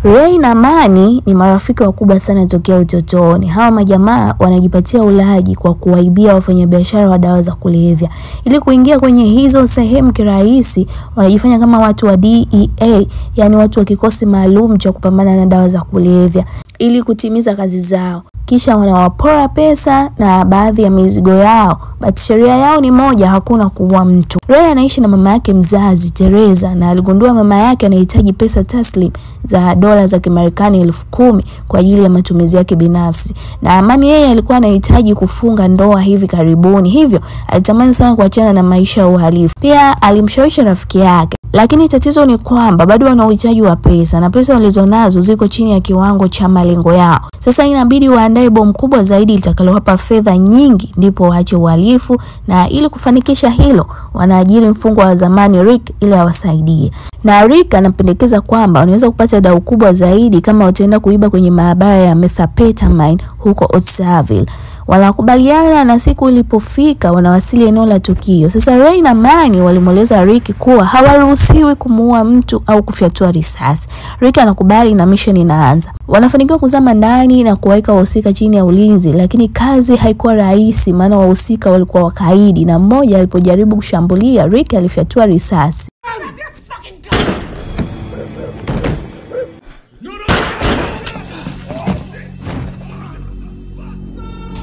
Ray na Mani ni marafiki wakubwa sana tokea utotoni. Hawa majamaa wanajipatia ulaji kwa kuwaibia wafanyabiashara wa dawa za kulevya. Ili kuingia kwenye hizo sehemu kirahisi, wanajifanya kama watu wa DEA, yani watu wa kikosi maalum cha kupambana na dawa za kulevya, ili kutimiza kazi zao. Kisha wanawapora pesa na baadhi ya mizigo yao. But sheria yao ni moja, hakuna kuua mtu. Ray anaishi na mama yake mzazi Teresa, na aligundua mama yake anahitaji pesa taslim za dola za Kimarekani 10,000 kwa ajili ya matumizi yake binafsi. Na Mani yeye alikuwa anahitaji kufunga ndoa hivi karibuni, hivyo alitamani sana kuachana na maisha ya uhalifu. Pia alimshawishi rafiki yake, lakini tatizo ni kwamba bado wana uhitaji wa pesa, na pesa walizonazo ziko chini ya kiwango cha malengo yao. Sasa inabidi waandae bomu kubwa zaidi litakalowapa fedha nyingi ndipo waache uhalifu, na ili kufanikisha hilo wanaajiri mfungwa wa zamani Rick ili awasaidie. Na Rick anapendekeza kwamba wanaweza kupata dau kubwa zaidi kama wataenda kuiba kwenye maabara ya methamphetamine huko Otsaville. Wanakubaliana, na siku ilipofika wanawasili eneo la tukio. Sasa Ray na Mani walimweleza Rick kuwa hawaruhusiwi kumuua mtu au kufyatua risasi. Rick anakubali na mission inaanza. Wanafanikiwa kuzama ndani na kuweka wahusika chini ya ulinzi, lakini kazi haikuwa rahisi maana wahusika walikuwa wakaidi, na mmoja alipojaribu kushambulia Rick alifyatua risasi.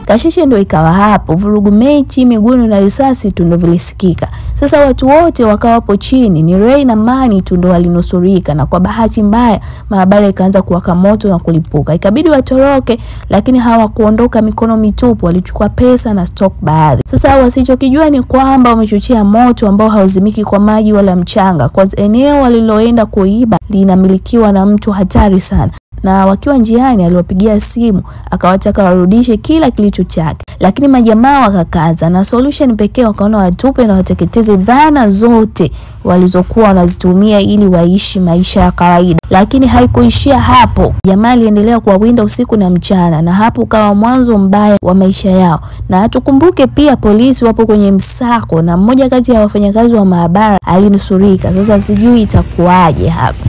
Kashishi ndio ikawa hapo, vurugu mechi, miguno na risasi tu ndio vilisikika. Sasa watu wote wakawa hapo chini, ni Ray na Mani tu ndio walinusurika, na kwa bahati mbaya maabara ikaanza kuwaka moto na kulipuka. Ikabidi watoroke, lakini hawakuondoka mikono mitupu, walichukua pesa na stock baadhi. Sasa wasichokijua ni kwamba wamechochea moto ambao hauzimiki kwa maji wala mchanga, kwa eneo waliloenda kuiba linamilikiwa na mtu hatari sana. Na wakiwa njiani aliwapigia simu akawataka warudishe kila kilicho chake, lakini majamaa wakakaza, na solution pekee wakaona watupe na wateketeze dhana zote walizokuwa wanazitumia ili waishi maisha ya kawaida. Lakini haikuishia hapo. Jamaa aliendelea kuwawinda usiku na mchana, na hapo kawa mwanzo mbaya wa maisha yao. Na tukumbuke pia polisi wapo kwenye msako, na mmoja kati ya wafanyakazi wa maabara alinusurika. Sasa sijui itakuwaje hapa.